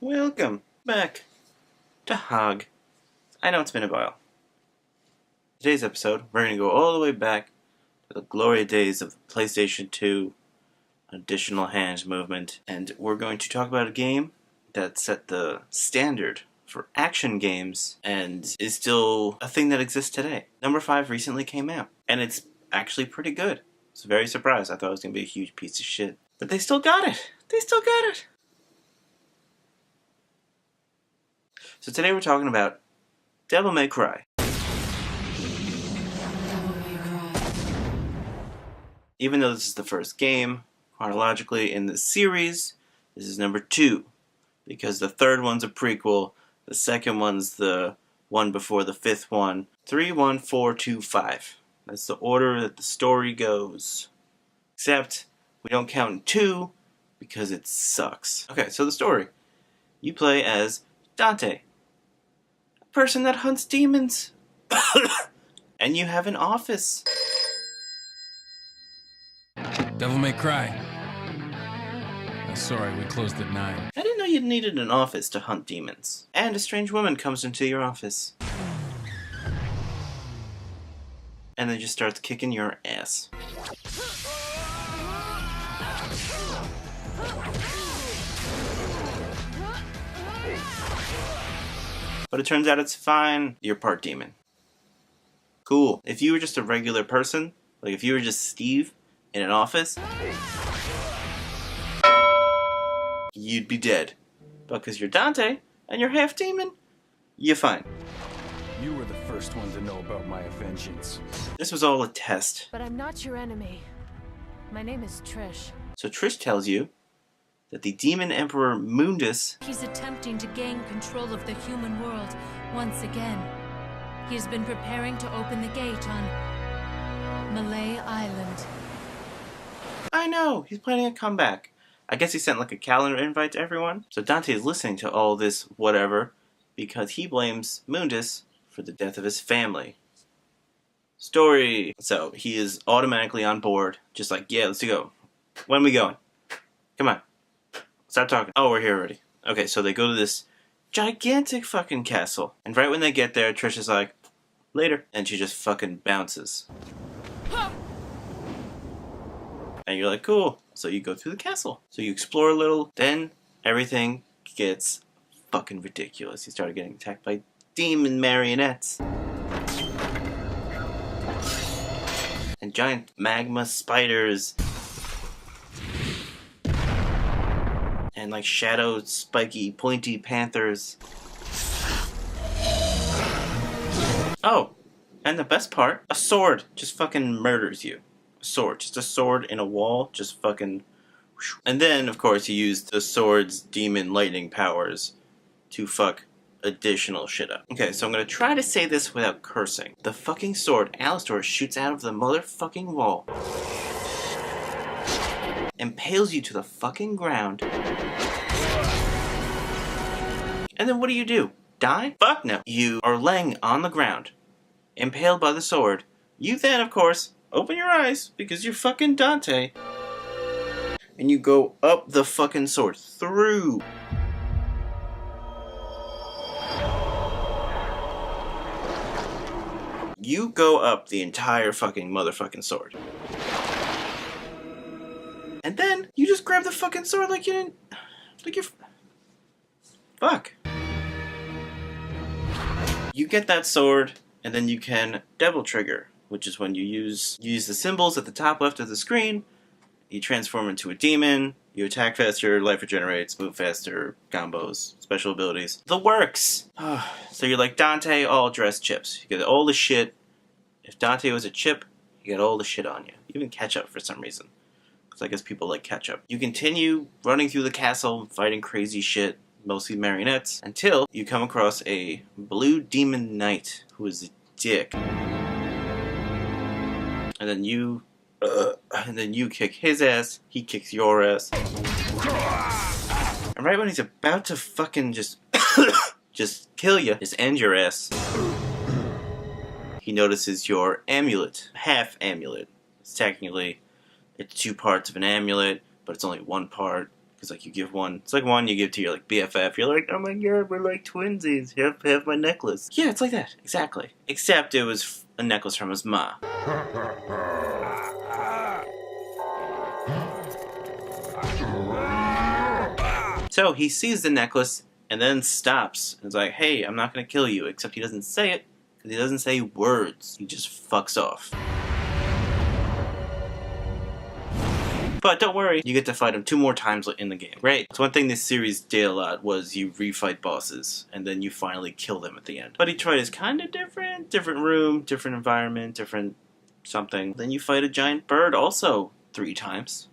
Welcome back to Hog. I know it's been a while. Today's episode, we're going to go all the way back to the glory days of the PlayStation 2 additional hand movement, and we're going to talk about a game that set the standard for action games and is still a thing that exists today. Number 5 recently came out, and it's actually pretty good. I was very surprised. I thought it was going to be a huge piece of shit. But they still got it. So today we're talking about Devil May Cry. Even though this is the first game, chronologically in the series, this is number 2. Because the third one's a prequel, the second one's the one before the fifth one. 3, 1, 4, 2, 5. That's the order that the story goes. Except, we don't count 2, because it sucks. Okay, so the story. You play as Dante. A person that hunts demons. And you have an office. Devil May Cry. Sorry, we closed at 9. I didn't know you needed an office to hunt demons. And a strange woman comes into your office. And then just starts kicking your ass. But it turns out it's fine. You're part demon. Cool. If you were just a regular person, like if you were just Steve in an office, you'd be dead. But because you're Dante, and you're half demon, you're fine. You were the first one to know about my vengeance. This was all a test. But I'm not your enemy. My name is Trish. So Trish tells you that the Demon Emperor Mundus... He's attempting to gain control of the human world once again. He has been preparing to open the gate on Malay Island. I know, he's planning a comeback. I guess he sent like a calendar invite to everyone. So Dante is listening to all this whatever because he blames Mundus for the death of his family. Story. So he is automatically on board. Just like, yeah, let's go. When are we going? Come on. Stop talking. Oh, we're here already. Okay, so they go to this gigantic fucking castle. And right when they get there, Trish is like, later. And she just fucking bounces. And you're like, cool. So you go through the castle. So you explore a little. Then everything gets fucking ridiculous. You start getting attacked by demon marionettes. And giant magma spiders. And like shadow, spiky, pointy panthers. Oh, and the best part, a sword just fucking murders you. Sword, just a sword in a wall, just fucking... And then, of course, you use the sword's demon lightning powers to fuck additional shit up. Okay, so I'm gonna try to say this without cursing. The fucking sword, Alistor, shoots out of the motherfucking wall. Impales you to the fucking ground. And then what do? Die? Fuck no. You are laying on the ground, impaled by the sword. You then, of course, open your eyes, because you're fucking Dante. And you go up the fucking sword. Through. You go up the entire fucking motherfucking sword. And then, you just grab the fucking sword like you didn't... Like you're... Fuck. You get that sword, and then you can Devil Trigger, which is when you use the symbols at the top left of the screen, you transform into a demon, you attack faster, life regenerates, move faster, combos, special abilities. The works! So you're like Dante, all dressed chips. You get all the shit. If Dante was a chip, you get all the shit on you. Even ketchup for some reason. Because I guess people like ketchup. You continue running through the castle, fighting crazy shit, mostly marionettes, until you come across a blue demon knight who is a dick. And then you kick his ass, he kicks your ass. And right when he's about to fucking just kill you, just end your ass, he notices your amulet, half amulet. It's technically, it's 2 parts of an amulet, but it's only 1 part, Because like you give one, it's like one you give to your like BFF. You're like, oh my god, we're like twinsies. Have my necklace. Yeah, it's like that exactly. Except it was a necklace from his ma. So he sees the necklace and then stops and is like, hey, I'm not gonna kill you. Except he doesn't say it because he doesn't say words. He just fucks off. But don't worry, you get to fight him 2 more times in the game. Great. So one thing this series did a lot was you refight bosses, and then you finally kill them at the end. But Detroit is kind of different. Different room, different environment, different something. Then you fight a giant bird also 3 times.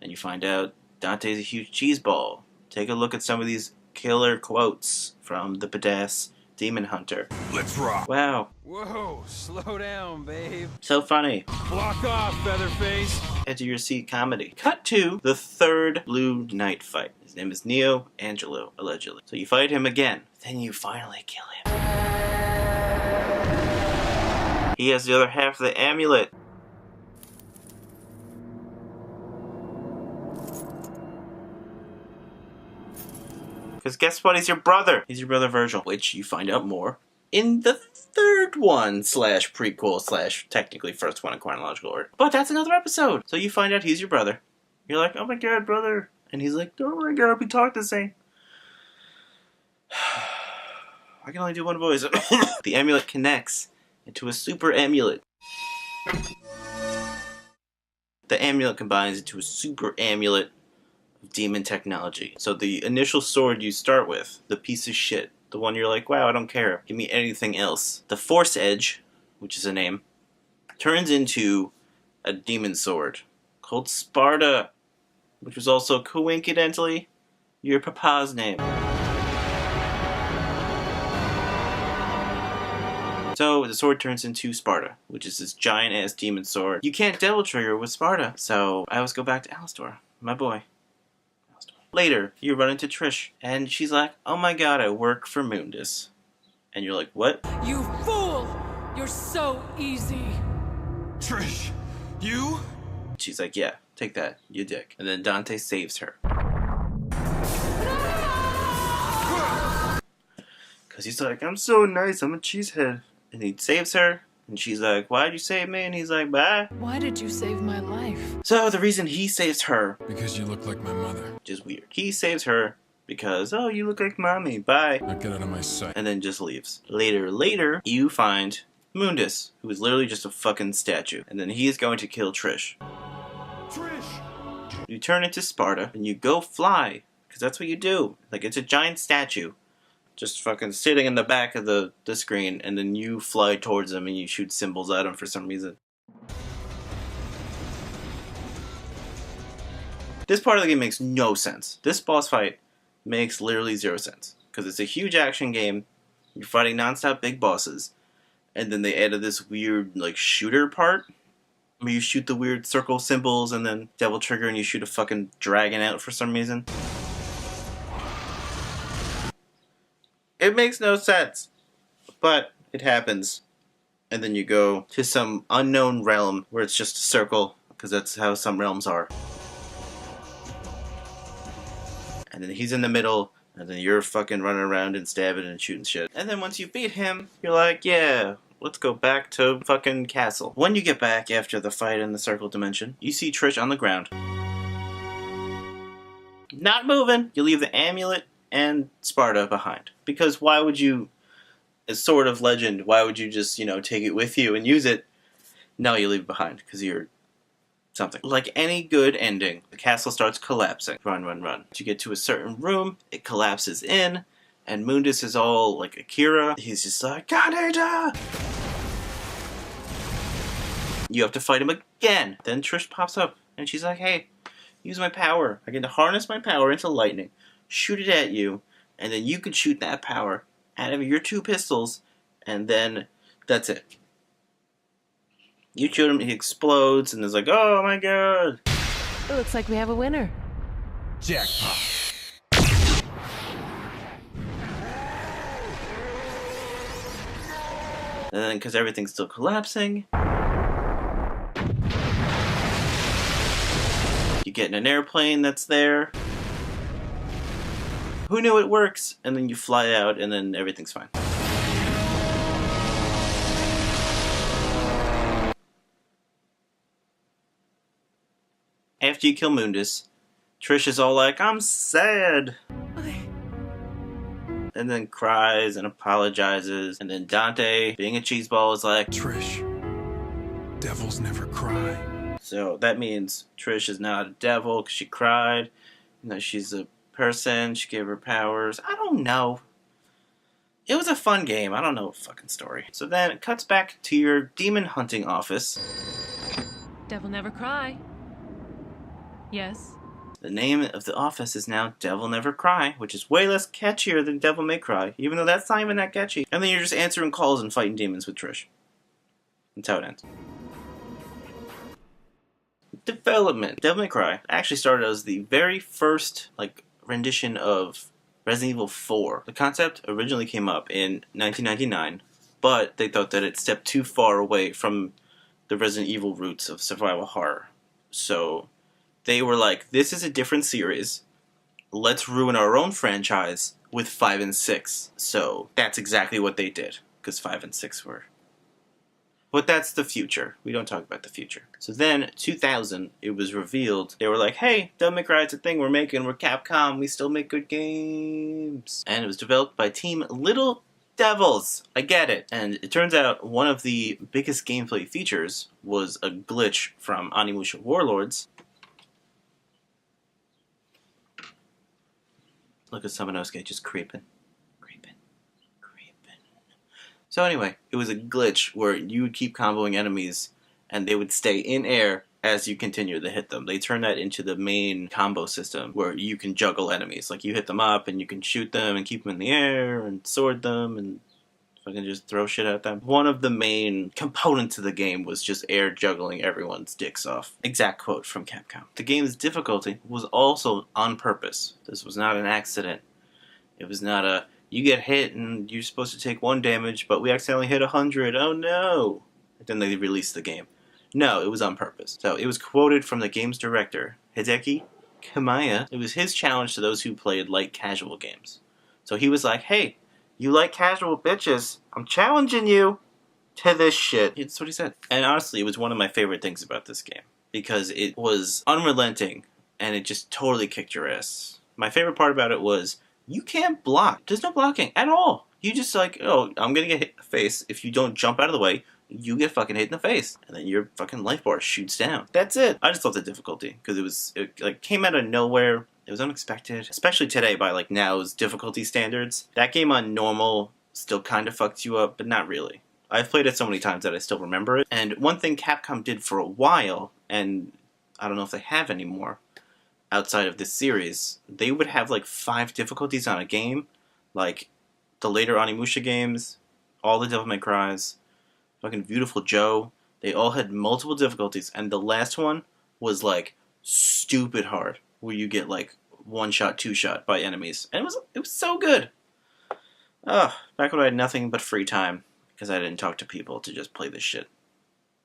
And you find out Dante's a huge cheese ball. Take a look at some of these killer quotes from the badass Demon Hunter. Let's rock. Wow. Whoa, slow down, babe. So funny. Block off, Featherface. Edge of your seat comedy. Cut to the 3rd Blue Knight fight. His name is Neo Angelo, allegedly. So you fight him again. Then you finally kill him. He has the other half of the amulet. Because guess what? He's your brother. He's your brother Virgil. Which you find out more in the 3rd one / prequel / technically 1st one in chronological order. But that's another episode. So you find out he's your brother. You're like, oh my god, brother. And he's like, oh my god, we talk the same. I can only do one voice. The amulet connects into a super amulet. The amulet combines into a super amulet of demon technology. So the initial sword you start with, the piece of shit, the one you're like, wow, I don't care, give me anything else. The Force Edge, which is a name, turns into a demon sword called Sparta, which was also coincidentally your papa's name. So the sword turns into Sparta, which is this giant ass demon sword. You can't devil trigger with Sparta, so I always go back to Alistor, my boy. Later, you run into Trish, and she's like, oh my god, I work for Mundus. And you're like, what? You fool! You're so easy. Trish, you? She's like, yeah, take that, you dick. And then Dante saves her. Because he's like, I'm so nice, I'm a cheesehead. And he saves her, and she's like, why'd you save me? And he's like, bye. Why did you save my life? So the reason he saves her, Because you look like my mother. which is weird, he saves her because, oh, you look like mommy, bye. Now get out of my sight. And then just leaves. Later, you find Mundus, who is literally just a fucking statue. And then he is going to kill Trish. Trish! You turn into Sparta, and you go fly. Because that's what you do. Like, it's a giant statue. Just fucking sitting in the back of the screen, and then you fly towards him and you shoot symbols at him for some reason. This part of the game makes no sense. This boss fight makes literally 0 sense. Because it's a huge action game, you're fighting non-stop big bosses, and then they added this weird, like, shooter part, where you shoot the weird circle symbols and then devil trigger and you shoot a fucking dragon out for some reason. It makes no sense, but it happens. And then you go to some unknown realm where it's just a circle, because that's how some realms are. And then he's in the middle, and then you're fucking running around and stabbing and shooting shit. And then once you beat him, you're like, yeah, let's go back to fucking castle. When you get back after the fight in the circle dimension, you see Trish on the ground. Not moving. You leave the amulet and Sparta behind. Because why would you, as Sword of Legend, why would you just, take it with you and use it? No, you leave it behind, because you're something. Like any good ending, the castle starts collapsing. Run. You get to a certain room, it collapses in, and Mundus is all like Akira. He's just like, Kaneda! You have to fight him again. Then Trish pops up, and she's like, hey, use my power. I get to harness my power into lightning, shoot it at you, and then you can shoot that power out of your 2 pistols, and then that's it. You shoot him, he explodes, and it's like, oh my god. It looks like we have a winner. Jackpot. And then, because everything's still collapsing, you get in an airplane that's there, who knew it works? And then you fly out and then everything's fine. After you kill Mundus, Trish is all like, I'm sad. And then cries and apologizes. And then Dante, being a cheeseball, is like, Trish, devils never cry. so that means Trish is not a devil because she cried. You know, she's a person. She gave her powers. I don't know. It was a fun game. I don't know a fucking story. So then it cuts back to your demon hunting office. Devil never cry. Yes. The name of the office is now Devil Never Cry, which is way less catchier than Devil May Cry, even though that's not even that catchy. And then you're just answering calls and fighting demons with Trish. That's how it ends. Development. Devil May Cry actually started as the very first rendition of Resident Evil 4. The concept originally came up in 1999, but they thought that it stepped too far away from the Resident Evil roots of survival horror. So they were like, this is a different series. Let's ruin our own franchise with 5 and 6. So that's exactly what they did, because 5 and 6 were. But that's the future. We don't talk about the future. So then, 2000, it was revealed. They were like, hey, Devil May Cry, it's a thing we're making. We're Capcom. We still make good games. And it was developed by Team Little Devils. I get it. And it turns out one of the biggest gameplay features was a glitch from Onimusha Warlords. Look at Samanosuke just creeping. So anyway, it was a glitch where you would keep comboing enemies and they would stay in air as you continue to hit them. They turned that into the main combo system where you can juggle enemies. Like you hit them up and you can shoot them and keep them in the air and sword them and fucking just throw shit at them. One of the main components of the game was just air juggling everyone's dicks off. Exact quote from Capcom. The game's difficulty was also on purpose. This was not an accident. It was not a, you get hit and you're supposed to take 1 damage, but we accidentally hit 100. Oh no! And then they released the game. No, it was on purpose. So it was quoted from the game's director, Hideki Kamiya. It was his challenge to those who played light casual games. So he was like, hey, you like casual bitches, I'm challenging you to this shit. That's what he said. And honestly, it was one of my favorite things about this game. Because it was unrelenting, and it just totally kicked your ass. My favorite part about it was, you can't block. There's no blocking at all. You just like, oh, I'm gonna get hit in the face. If you don't jump out of the way, you get fucking hit in the face. And then your fucking life bar shoots down. That's it. I just love the difficulty. Because it came out of nowhere. It was unexpected. Especially today by like now's difficulty standards. That game on normal still kind of fucks you up, but not really. I've played it so many times that I still remember it. And one thing Capcom did for a while, and I don't know if they have anymore, outside of this series, they would have like 5 difficulties on a game, like the later Onimusha games, all the Devil May Cries, fucking Beautiful Joe. They all had multiple difficulties, and the last one was like stupid hard, where you get like 1-shot, 2-shot by enemies, and it was so good. Back when I had nothing but free time because I didn't talk to people to just play this shit.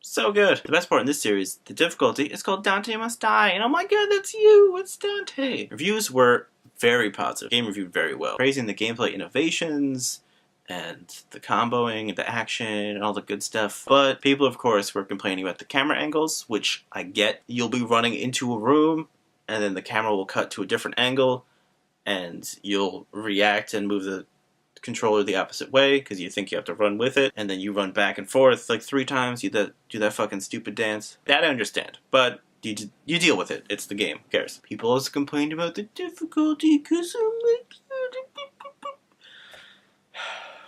So good. The best part in this series, the difficulty, is called Dante Must Die. And oh my god, that's you! It's Dante! Reviews were very positive. Game reviewed very well. Praising the gameplay innovations, and the comboing, and the action, and all the good stuff. But people, of course, were complaining about the camera angles, which I get. You'll be running into a room, and then the camera will cut to a different angle, and you'll react and move the controller the opposite way because you think you have to run with it, and then you run back and forth like 3 times. You do that fucking stupid dance. That I understand, but you deal with it. It's the game. Who cares? People also complained about the difficulty because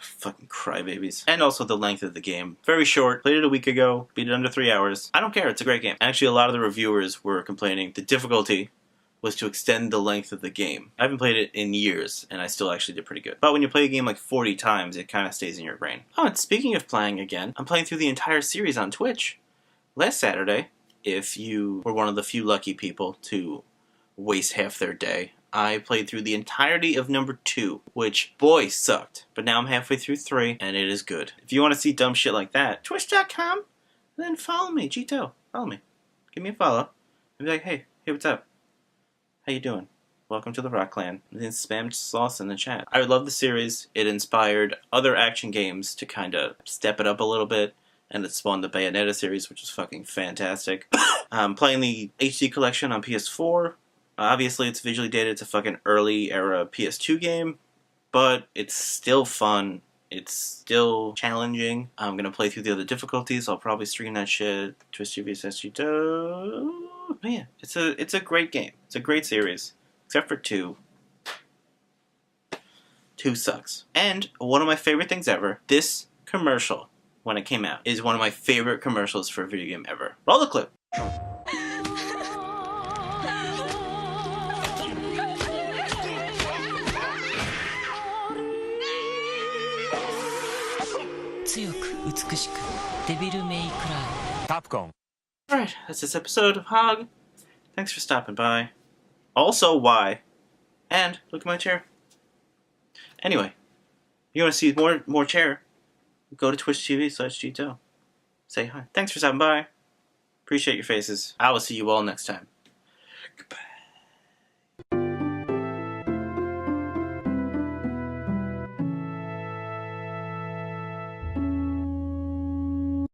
fucking crybabies. And also the length of the game. Very short. Played it a week ago. Beat it under 3 hours. I don't care. It's a great game. Actually, a lot of the reviewers were complaining the difficulty was to extend the length of the game. I haven't played it in years, and I still actually did pretty good. But when you play a game like 40 times, it kind of stays in your brain. Oh, and speaking of playing again, I'm playing through the entire series on Twitch. Last Saturday, if you were one of the few lucky people to waste half their day, I played through the entirety of number 2, which, boy, sucked. But now I'm halfway through 3, and it is good. If you want to see dumb shit like that, twitch.com, then follow me, Jeetdoh. Follow me. Give me a follow. And be like, hey, what's up? How you doing? Welcome to the Rock Clan. And then spam sauce in the chat. I love the series. It inspired other action games to kind of step it up a little bit. And it spawned the Bayonetta series, which is fucking fantastic. Playing the HD collection on PS4. Obviously, it's visually dated. It's a fucking early era PS2 game. But it's still fun. It's still challenging. I'm gonna play through the other difficulties. I'll probably stream that shit. Twitch TV says Jeetdoh. But yeah, it's a great game. It's a great series. Except for 2. 2 sucks. And one of my favorite things ever, this commercial, when it came out, is one of my favorite commercials for a video game ever. Roll the clip. Capcom. Alright, that's this episode of Hog. Thanks for stopping by. Also, why? And look at my chair. Anyway, you want to see more chair? Go to Twitch TV/Jeetdoh. Say hi. Thanks for stopping by. Appreciate your faces. I will see you all next time. Goodbye.